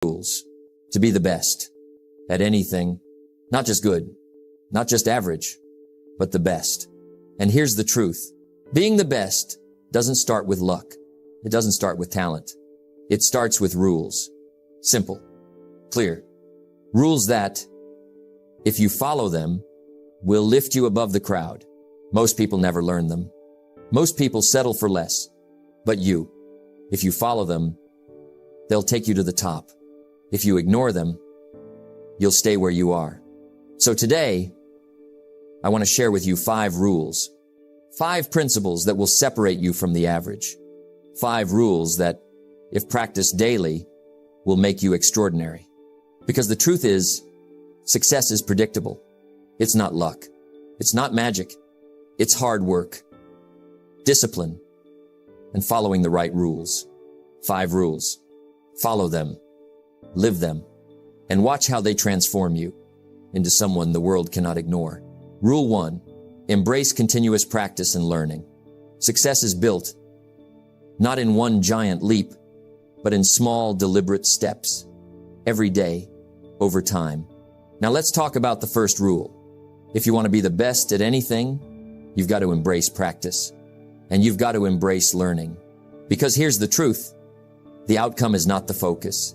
rules to be the best at anything, not just good, not just average, but the best. And here's the truth. Being the best doesn't start with luck. It doesn't start with talent. It starts with rules. Simple, clear. Rules that, if you follow them, will lift you above the crowd. Most people never learn them. Most people settle for less. But you, if you follow them, they'll take you to the top. If you ignore them, you'll stay where you are. So today, I want to share with you 5 rules, 5 principles that will separate you from the average. 5 rules that, if practiced daily, will make you extraordinary. Because the truth is, success is predictable. It's not luck. It's not magic. It's hard work, discipline, and following the right rules. 5 rules. Follow them, live them, and watch how they transform you into someone the world cannot ignore. Rule 1, embrace continuous practice and learning. Success is built not in one giant leap, but in small, deliberate steps, every day, over time. Now let's talk about the first rule. If you want to be the best at anything, you've got to embrace practice, and you've got to embrace learning. Because here's the truth. The outcome is not the focus.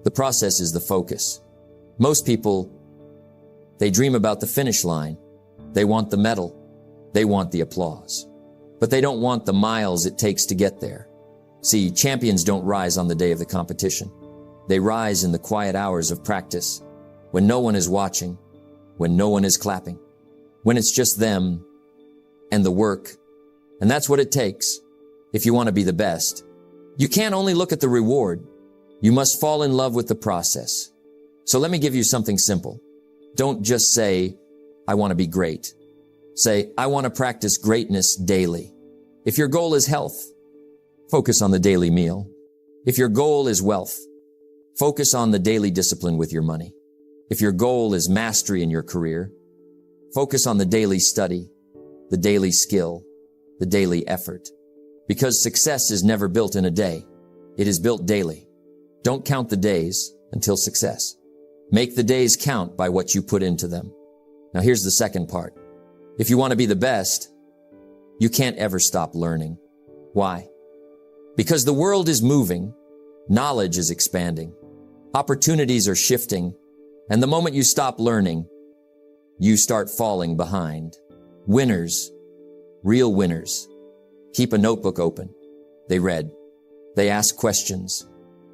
The process is the focus. Most people, they dream about the finish line. They want the medal. They want the applause. But they don't want the miles it takes to get there. See, champions don't rise on the day of the competition. They rise in the quiet hours of practice, when no one is watching, when no one is clapping, when it's just them and the work. And that's what it takes if you want to be the best. You can't only look at the reward. You must fall in love with the process. So let me give you something simple. Don't just say, I want to be great. Say, I want to practice greatness daily. If your goal is health, focus on the daily meal. If your goal is wealth, focus on the daily discipline with your money. If your goal is mastery in your career, focus on the daily study, the daily skill, the daily effort. Because success is never built in a day. It is built daily. Don't count the days until success. Make the days count by what you put into them. Now here's the second part. If you want to be the best, you can't ever stop learning. Why? Because the world is moving, knowledge is expanding, opportunities are shifting, and the moment you stop learning, you start falling behind. Winners, real winners, keep a notebook open. They read. They ask questions.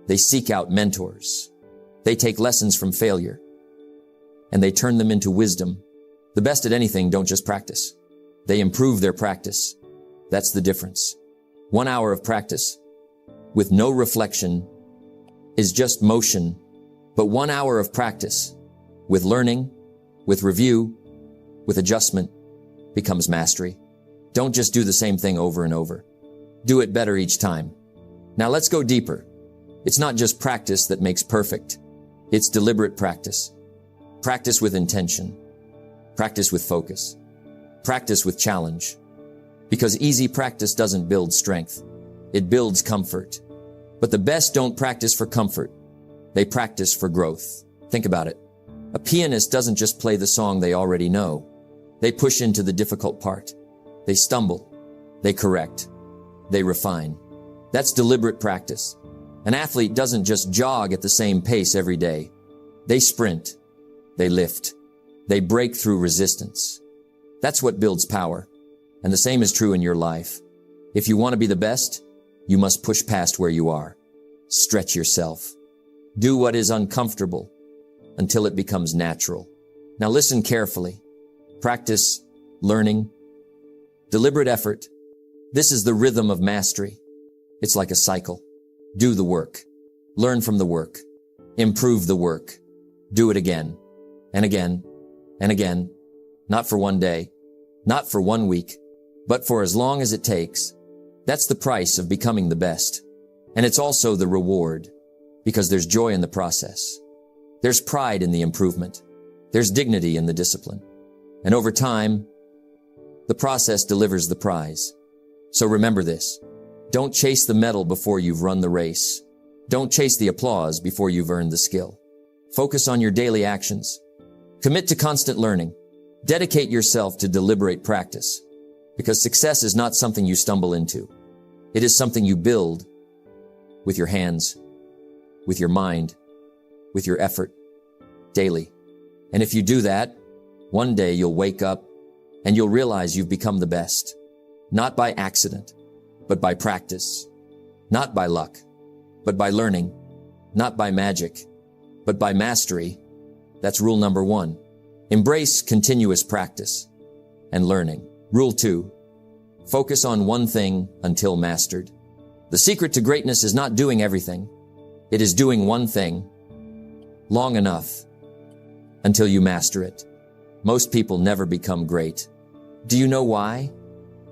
They seek out mentors. They take lessons from failure, and they turn them into wisdom. The best at anything don't just practice. They improve their practice. That's the difference. 1 hour of practice with no reflection is just motion, but 1 hour of practice with learning, with review, with adjustment becomes mastery. Don't just do the same thing over and over. Do it better each time. Now let's go deeper. It's not just practice that makes perfect. It's deliberate practice. Practice with intention. Practice with focus. Practice with challenge. Because easy practice doesn't build strength. It builds comfort. But the best don't practice for comfort. They practice for growth. Think about it. A pianist doesn't just play the song they already know. They push into the difficult part. They stumble. They correct. They refine. That's deliberate practice. An athlete doesn't just jog at the same pace every day. They sprint. They lift. They break through resistance. That's what builds power. And the same is true in your life. If you want to be the best, you must push past where you are. Stretch yourself. Do what is uncomfortable until it becomes natural. Now listen carefully. Practice, learning, deliberate effort. This is the rhythm of mastery. It's like a cycle. Do the work. Learn from the work. Improve the work. Do it again and again and again. Not for 1 day, not for 1 week, but for as long as it takes. That's the price of becoming the best. And it's also the reward, because there's joy in the process. There's pride in the improvement. There's dignity in the discipline. And over time, the process delivers the prize. So remember this. Don't chase the medal before you've run the race. Don't chase the applause before you've earned the skill. Focus on your daily actions. Commit to constant learning. Dedicate yourself to deliberate practice, because success is not something you stumble into. It is something you build with your hands, with your mind, with your effort, daily. And if you do that, one day you'll wake up and you'll realize you've become the best, not by accident, but by practice, not by luck, but by learning, not by magic, but by mastery. That's rule number 1. Embrace continuous practice and learning. Rule 2. Focus on one thing until mastered. The secret to greatness is not doing everything. It is doing one thing long enough until you master it. Most people never become great. Do you know why?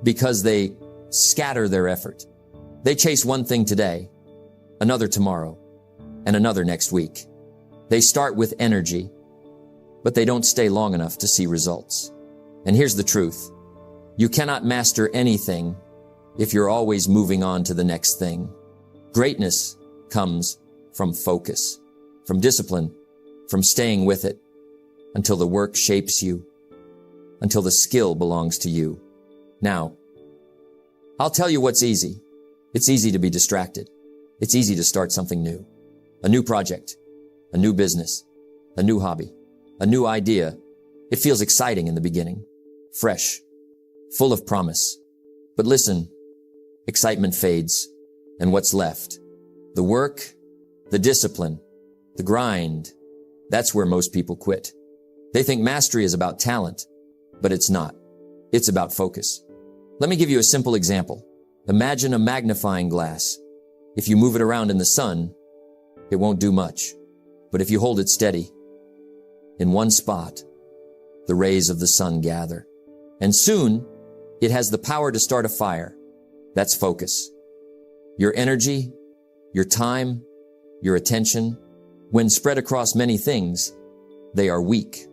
Because they scatter their effort. They chase one thing today, another tomorrow, and another next week. They start with energy, but they don't stay long enough to see results. And here's the truth. You cannot master anything if you're always moving on to the next thing. Greatness comes from focus, from discipline, from staying with it until the work shapes you, until the skill belongs to you. Now, I'll tell you what's easy. It's easy to be distracted. It's easy to start something new, a new project, a new business, a new hobby, a new idea. It feels exciting in the beginning, fresh, full of promise. But listen, excitement fades, and what's left? The work, the discipline, the grind. That's where most people quit. They think mastery is about talent, but it's not. It's about focus. Let me give you a simple example. Imagine a magnifying glass. If you move it around in the sun, it won't do much. But if you hold it steady, in one spot, the rays of the sun gather. And soon, it has the power to start a fire. That's focus. Your energy, your time, your attention, when spread across many things, they are weak.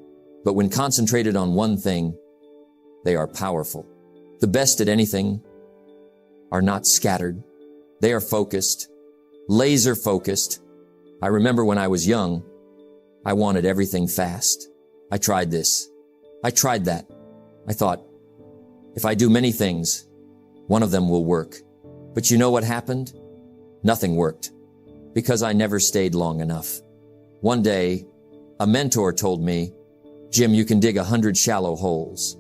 But when concentrated on one thing, they are powerful. The best at anything are not scattered. They are focused, laser focused. I remember when I was young, I wanted everything fast. I tried this. I tried that. I thought, if I do many things, one of them will work. But you know what happened? Nothing worked, because I never stayed long enough. One day, a mentor told me, Jim, you can dig 100 shallow holes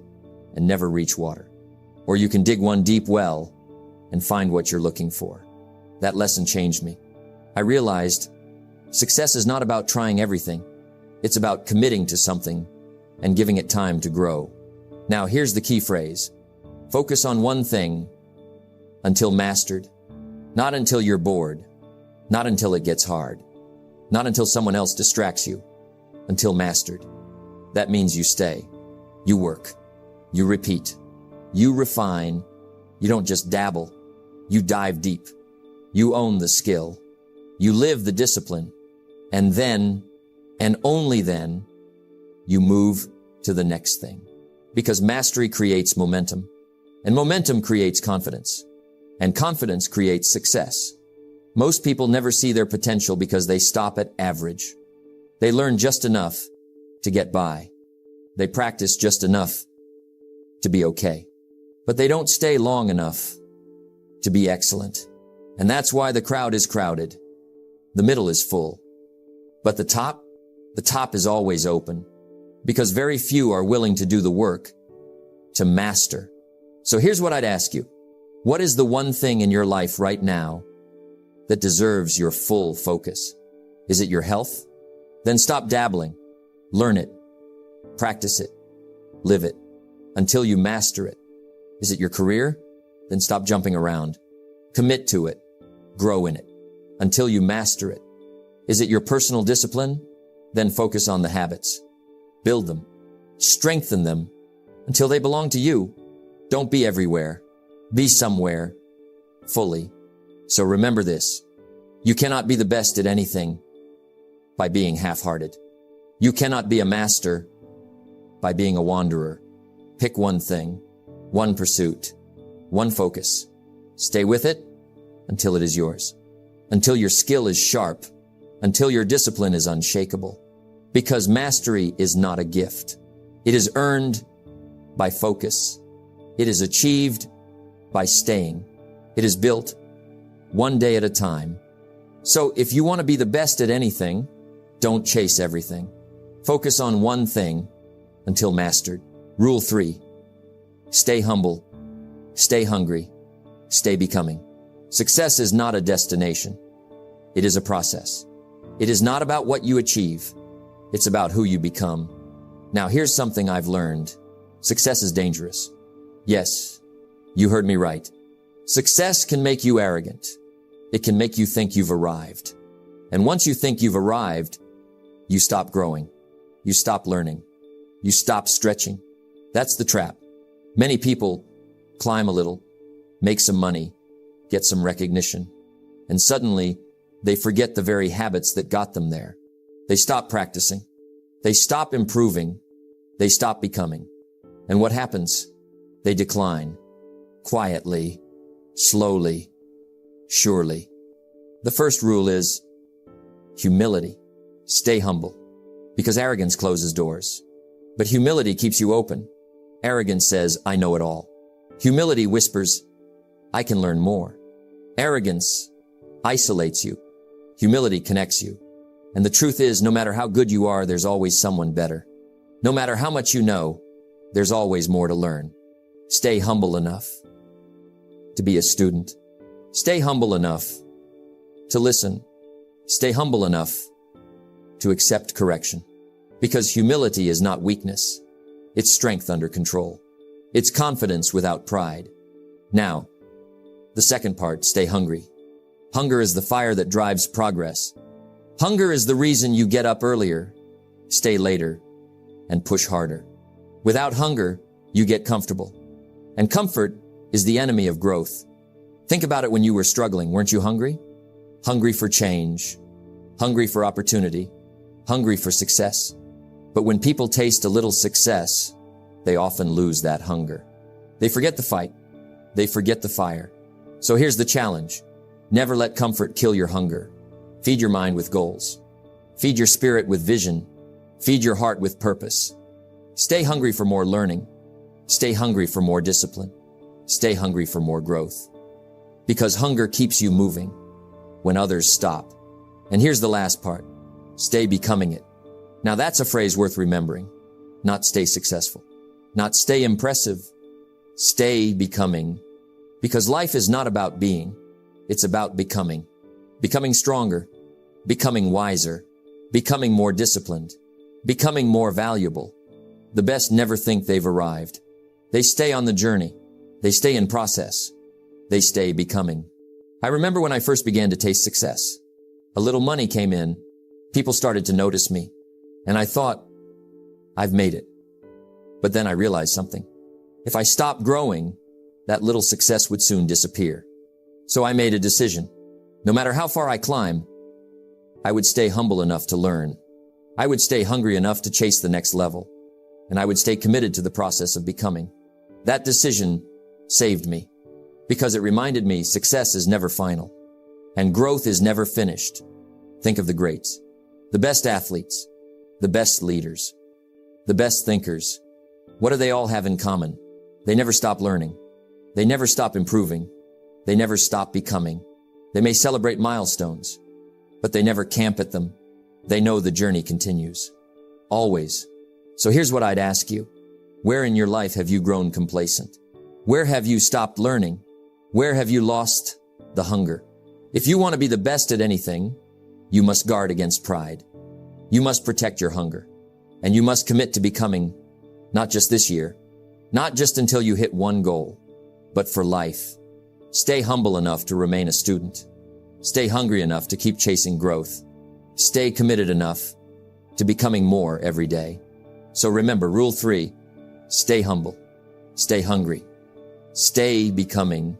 and never reach water. Or you can dig one deep well and find what you're looking for. That lesson changed me. I realized success is not about trying everything. It's about committing to something and giving it time to grow. Now, here's the key phrase. Focus on one thing until mastered. Not until you're bored. Not until it gets hard. Not until someone else distracts you. Until mastered. That means you stay. You work. You repeat. You refine. You don't just dabble. You dive deep. You own the skill. You live the discipline. And then, and only then, you move to the next thing. Because mastery creates momentum. And momentum creates confidence. And confidence creates success. Most people never see their potential because they stop at average. They learn just enough to get by. They practice just enough to be okay. But they don't stay long enough to be excellent. And that's why the crowd is crowded. The middle is full. But the top is always open. Because very few are willing to do the work to master. So here's what I'd ask you. What is the one thing in your life right now that deserves your full focus? Is it your health? Then stop dabbling. Learn it. Practice it. Live it until you master it. Is it your career? Then stop jumping around. Commit to it. Grow in it until you master it. Is it your personal discipline? Then focus on the habits. Build them. Strengthen them until they belong to you. Don't be everywhere. Be somewhere fully. So remember this. You cannot be the best at anything by being half-hearted. You cannot be a master by being a wanderer. Pick one thing, one pursuit, one focus. Stay with it until it is yours. until your skill is sharp, until your discipline is unshakable. Because mastery is not a gift. It is earned by focus. It is achieved by staying. It is built one day at a time. So if you want to be the best at anything, don't chase everything. Focus on one thing until mastered. Rule 3. Stay humble. Stay hungry. Stay becoming. Success is not a destination. It is a process. It is not about what you achieve. It's about who you become. Now, here's something I've learned. Success is dangerous. Yes, you heard me right. Success can make you arrogant. It can make you think you've arrived. And once you think you've arrived, you stop growing. You stop learning. You stop stretching. That's the trap. Many people climb a little, make some money, get some recognition, and suddenly they forget the very habits that got them there. They stop practicing. They stop improving. They stop becoming. And what happens? They decline. Quietly, slowly, surely. The first rule is humility. Stay humble. Because arrogance closes doors. But humility keeps you open. Arrogance says, I know it all. Humility whispers, I can learn more. Arrogance isolates you. Humility connects you. And the truth is, no matter how good you are, there's always someone better. No matter how much you know, there's always more to learn. Stay humble enough to be a student. Stay humble enough to listen. Stay humble enough to accept correction. Because humility is not weakness. It's strength under control. It's confidence without pride. Now, the second part, stay hungry. Hunger is the fire that drives progress. Hunger is the reason you get up earlier, stay later, and push harder. Without hunger, you get comfortable. And comfort is the enemy of growth. Think about it when you were struggling. Weren't you hungry? Hungry for change, hungry for opportunity, hungry for success. But when people taste a little success, they often lose that hunger. They forget the fight. They forget the fire. So here's the challenge. Never let comfort kill your hunger. Feed your mind with goals. Feed your spirit with vision. Feed your heart with purpose. Stay hungry for more learning. Stay hungry for more discipline. Stay hungry for more growth. Because hunger keeps you moving when others stop. And here's the last part. Stay becoming it. Now that's a phrase worth remembering. Not stay successful. Not stay impressive. Stay becoming. Because life is not about being. It's about becoming. Becoming stronger. Becoming wiser. Becoming more disciplined. Becoming more valuable. The best never think they've arrived. They stay on the journey. They stay in process. They stay becoming. I remember when I first began to taste success. A little money came in. People started to notice me. And I thought, I've made it. But then I realized something. If I stopped growing, that little success would soon disappear. So I made a decision. No matter how far I climb, I would stay humble enough to learn. I would stay hungry enough to chase the next level. And I would stay committed to the process of becoming. That decision saved me because it reminded me success is never final and growth is never finished. Think of the greats, the best athletes, the best leaders, the best thinkers. What do they all have in common? They never stop learning. They never stop improving. They never stop becoming. They may celebrate milestones, but they never camp at them. They know the journey continues. Always. So here's what I'd ask you. Where in your life have you grown complacent? Where have you stopped learning? Where have you lost the hunger? If you want to be the best at anything, you must guard against pride. You must protect your hunger. And you must commit to becoming, not just this year, not just until you hit one goal, but for life. Stay humble enough to remain a student. Stay hungry enough to keep chasing growth. Stay committed enough to becoming more every day. So remember, rule 3, stay humble, stay hungry, stay becoming,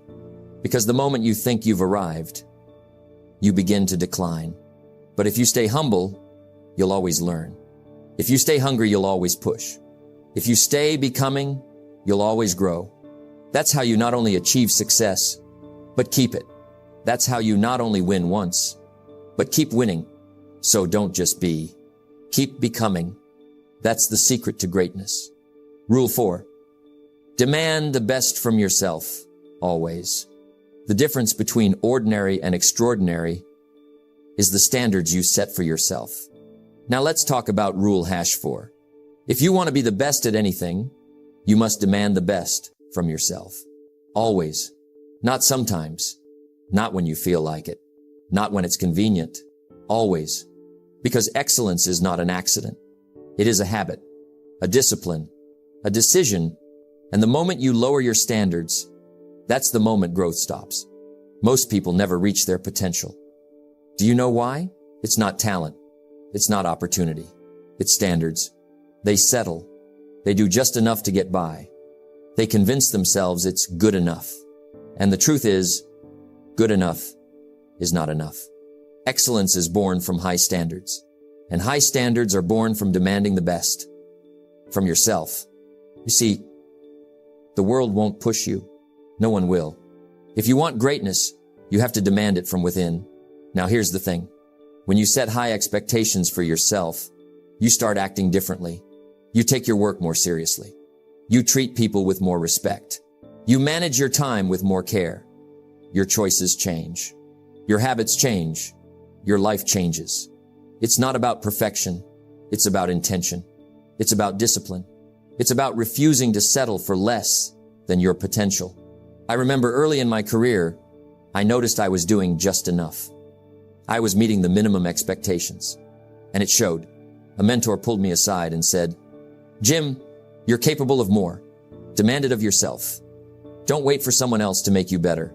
because the moment you think you've arrived, you begin to decline. But if you stay humble, you'll always learn. If you stay hungry, you'll always push. If you stay becoming, you'll always grow. That's how you not only achieve success, but keep it. That's how you not only win once, but keep winning. So don't just be. Keep becoming. That's the secret to greatness. Rule 4. Demand the best from yourself, always. The difference between ordinary and extraordinary is the standards you set for yourself. Now let's talk about rule #4. If you want to be the best at anything, you must demand the best from yourself. Always. Not sometimes. Not when you feel like it. Not when it's convenient. Always. Because excellence is not an accident. It is a habit, a discipline, a decision, and the moment you lower your standards, that's the moment growth stops. Most people never reach their potential. Do you know why? It's not talent. It's not opportunity. It's standards. They settle. They do just enough to get by. They convince themselves it's good enough. And the truth is, good enough is not enough. Excellence is born from high standards, and high standards are born from demanding the best from yourself. You see, the world won't push you. No one will. If you want greatness, you have to demand it from within. Now here's the thing. When you set high expectations for yourself, you start acting differently. You take your work more seriously. You treat people with more respect. You manage your time with more care. Your choices change. Your habits change. Your life changes. It's not about perfection. It's about intention. It's about discipline. It's about refusing to settle for less than your potential. I remember early in my career, I noticed I was doing just enough. I was meeting the minimum expectations, and it showed. A mentor pulled me aside and said, "Jim, you're capable of more. Demand it of yourself. Don't wait for someone else to make you better.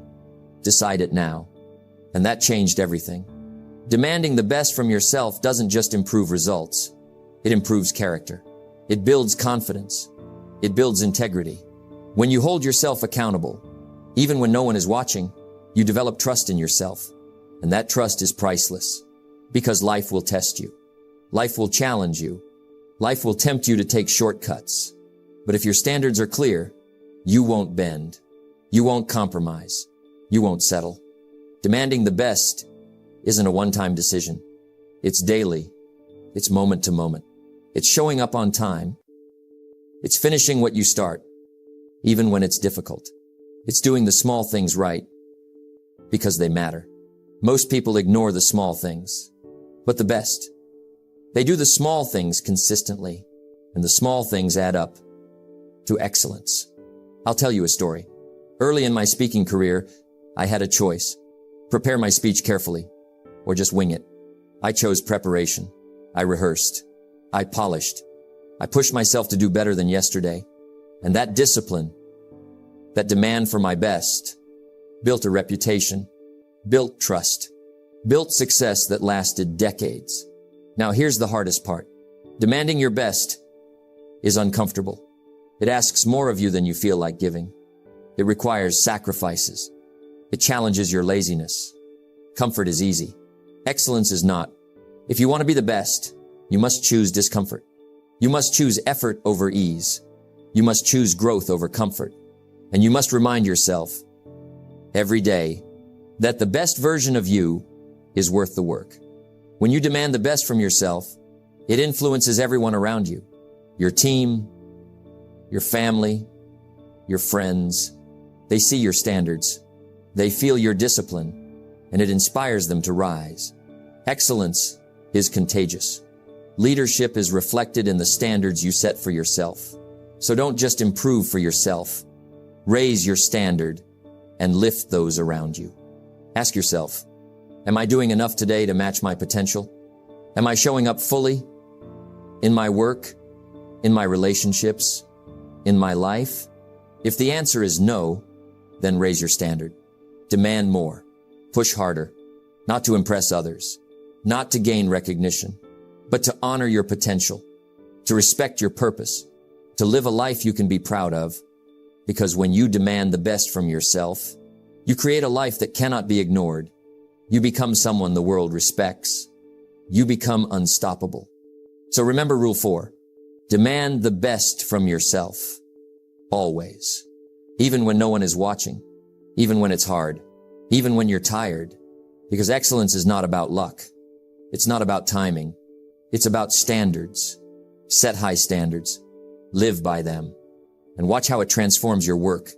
Decide it now." And that changed everything. Demanding the best from yourself doesn't just improve results. It improves character. It builds confidence. It builds integrity. When you hold yourself accountable, even when no one is watching, you develop trust in yourself. And that trust is priceless, because life will test you. Life will challenge you. Life will tempt you to take shortcuts. But if your standards are clear, you won't bend. You won't compromise. You won't settle. Demanding the best isn't a one-time decision. It's daily. It's moment to moment. It's showing up on time. It's finishing what you start, even when it's difficult. It's doing the small things right, because they matter. Most people ignore the small things, but the best. They do the small things consistently, and the small things add up to excellence. I'll tell you a story. Early in my speaking career, I had a choice. Prepare my speech carefully, or just wing it. I chose preparation. I rehearsed. I polished. I pushed myself to do better than yesterday. And that discipline, that demand for my best, built a reputation, built trust, built success that lasted decades. Now here's the hardest part. Demanding your best is uncomfortable. It asks more of you than you feel like giving. It requires sacrifices. It challenges your laziness. Comfort is easy. Excellence is not. If you want to be the best, you must choose discomfort. You must choose effort over ease. You must choose growth over comfort. And you must remind yourself every day that the best version of you is worth the work. When you demand the best from yourself, it influences everyone around you. Your team, your family, your friends. They see your standards. They feel your discipline, and it inspires them to rise. Excellence is contagious. Leadership is reflected in the standards you set for yourself. So don't just improve for yourself. Raise your standard and lift those around you. Ask yourself, am I doing enough today to match my potential? Am I showing up fully in my work, in my relationships, in my life? If the answer is no, then raise your standard. Demand more. Push harder. Not to impress others. Not to gain recognition, but to honor your potential, to respect your purpose, to live a life you can be proud of. Because when you demand the best from yourself, you create a life that cannot be ignored. You become someone the world respects. You become unstoppable. So remember rule 4. Demand the best from yourself. Always. Even when no one is watching. Even when it's hard. even when you're tired, because excellence is not about luck. It's not about timing. It's about standards. Set high standards. Live by them. And watch how it transforms your work,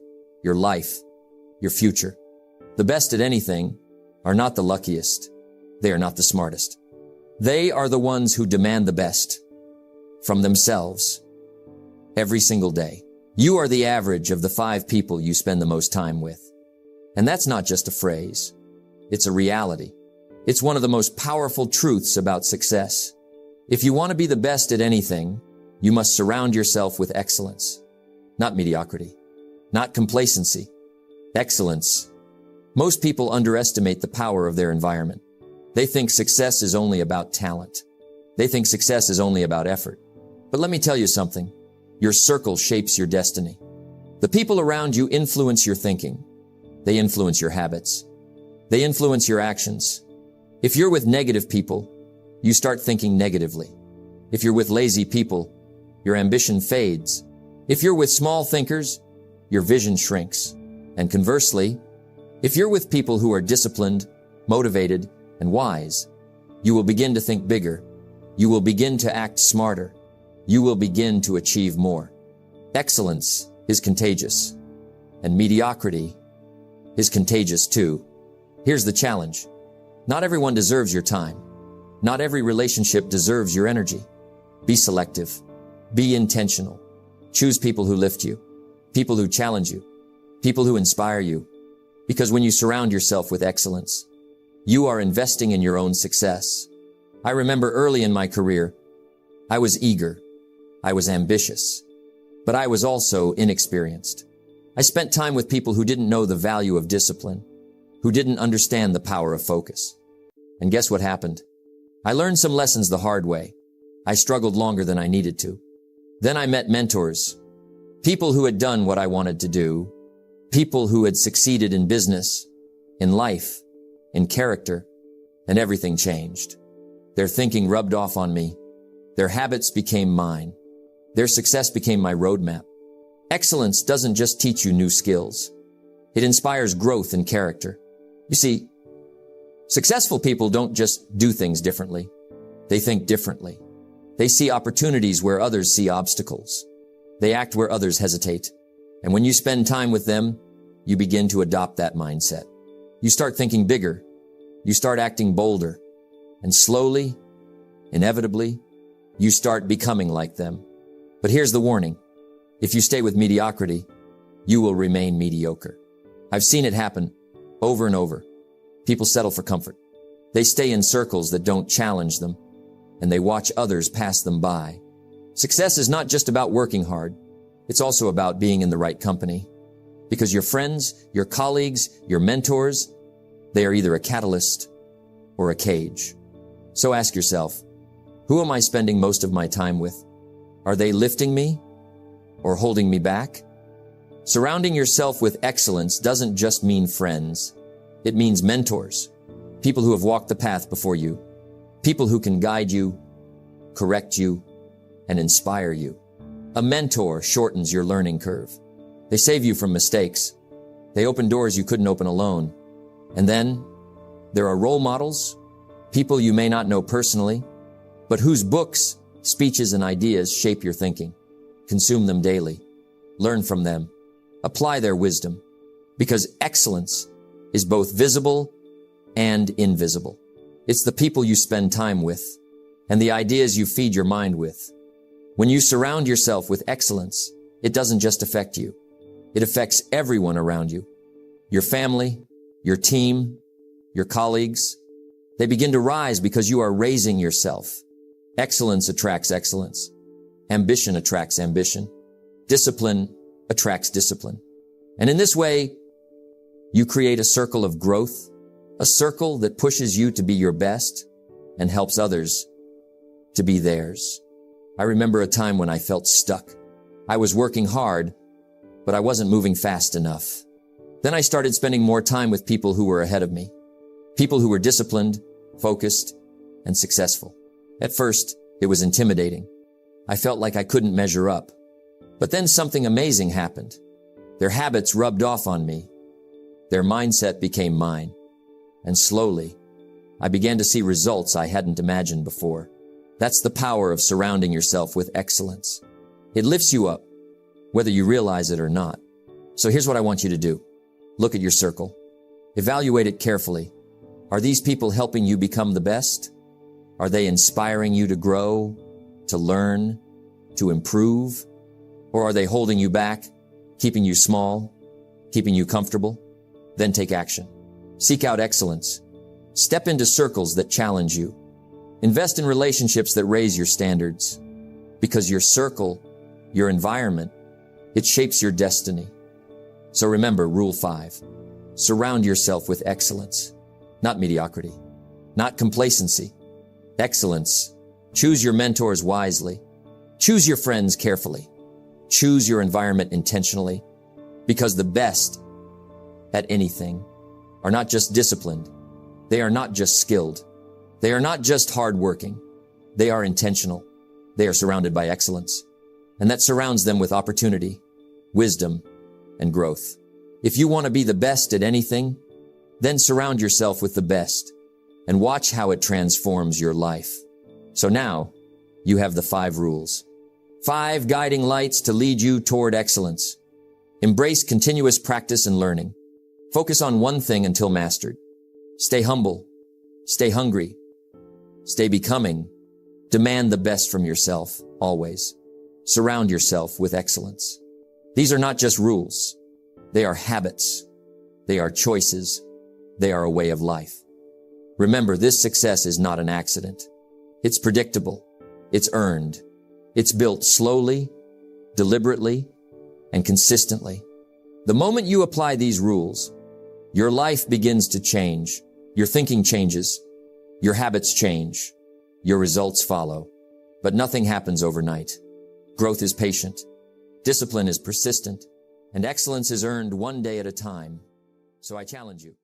your life, your future. The best at anything are not the luckiest. They are not the smartest. They are the ones who demand the best from themselves every single day. You are the average of the 5 people you spend the most time with. And that's not just a phrase. It's a reality. It's one of the most powerful truths about success. If you want to be the best at anything, you must surround yourself with excellence, not mediocrity, not complacency, excellence. Most people underestimate the power of their environment. They think success is only about talent. They think success is only about effort. But let me tell you something. Your circle shapes your destiny. The people around you influence your thinking. They influence your habits. They influence your actions. If you're with negative people, you start thinking negatively. If you're with lazy people, your ambition fades. If you're with small thinkers, your vision shrinks. And conversely, if you're with people who are disciplined, motivated, and wise, you will begin to think bigger. You will begin to act smarter. You will begin to achieve more. Excellence is contagious, and mediocrity is contagious too. Here's the challenge. Not everyone deserves your time. Not every relationship deserves your energy. Be selective. Be intentional. Choose people who lift you, people who challenge you, people who inspire you. Because when you surround yourself with excellence, you are investing in your own success. I remember early in my career, I was eager. I was ambitious, but I was also inexperienced. I spent time with people who didn't know the value of discipline, who didn't understand the power of focus. And guess what happened? I learned some lessons the hard way. I struggled longer than I needed to. Then I met mentors, people who had done what I wanted to do, people who had succeeded in business, in life, in character, and everything changed. Their thinking rubbed off on me. Their habits became mine. Their success became my roadmap. Excellence doesn't just teach you new skills. It inspires growth and character. You see, successful people don't just do things differently. They think differently. They see opportunities where others see obstacles. They act where others hesitate. And when you spend time with them, you begin to adopt that mindset. You start thinking bigger. You start acting bolder. And slowly, inevitably, you start becoming like them. But here's the warning. If you stay with mediocrity, you will remain mediocre. I've seen it happen over and over. People settle for comfort. They stay in circles that don't challenge them, and they watch others pass them by. Success is not just about working hard. It's also about being in the right company. Because your friends, your colleagues, your mentors, they are either a catalyst or a cage. So ask yourself, who am I spending most of my time with? Are they lifting me or holding me back? Surrounding yourself with excellence doesn't just mean friends. It means mentors, people who have walked the path before you, people who can guide you, correct you, and inspire you. A mentor shortens your learning curve. They save you from mistakes. They open doors you couldn't open alone. And then there are role models, people you may not know personally, but whose books, speeches, and ideas shape your thinking. Consume them daily. Learn from them. Apply their wisdom. Because excellence is both visible and invisible. It's the people you spend time with and the ideas you feed your mind with. When you surround yourself with excellence, it doesn't just affect you. It affects everyone around you. Your family, your team, your colleagues. They begin to rise because you are raising yourself. Excellence attracts excellence. Ambition attracts ambition. Discipline attracts discipline. And in this way, you create a circle of growth, a circle that pushes you to be your best and helps others to be theirs. I remember a time when I felt stuck. I was working hard, but I wasn't moving fast enough. Then I started spending more time with people who were ahead of me, people who were disciplined, focused, and successful. At first, it was intimidating. I felt like I couldn't measure up. But then something amazing happened. Their habits rubbed off on me. Their mindset became mine. And slowly, I began to see results I hadn't imagined before. That's the power of surrounding yourself with excellence. It lifts you up, whether you realize it or not. So here's what I want you to do. Look at your circle. Evaluate it carefully. Are these people helping you become the best? Are they inspiring you to grow, to learn, to improve? Or are they holding you back, keeping you small, keeping you comfortable? Then take action. Seek out excellence. Step into circles that challenge you. Invest in relationships that raise your standards. Because your circle, your environment, it shapes your destiny. So remember Rule 5. Surround yourself with excellence, not mediocrity, not complacency. Excellence. Choose your mentors wisely. Choose your friends carefully. Choose your environment intentionally. Because the best at anything are not just disciplined. They are not just skilled. They are not just hardworking. They are intentional. They are surrounded by excellence. And that surrounds them with opportunity, wisdom, and growth. If you want to be the best at anything, then surround yourself with the best and watch how it transforms your life. So now you have the 5 rules. 5 guiding lights to lead you toward excellence. Embrace continuous practice and learning. Focus on one thing until mastered. Stay humble. Stay hungry. Stay becoming. Demand the best from yourself, always. Surround yourself with excellence. These are not just rules. They are habits. They are choices. They are a way of life. Remember, this success is not an accident. It's predictable. It's earned. It's built slowly, deliberately, and consistently. The moment you apply these rules, your life begins to change. Your thinking changes. Your habits change. Your results follow. But nothing happens overnight. Growth is patient. Discipline is persistent. And excellence is earned one day at a time. So I challenge you.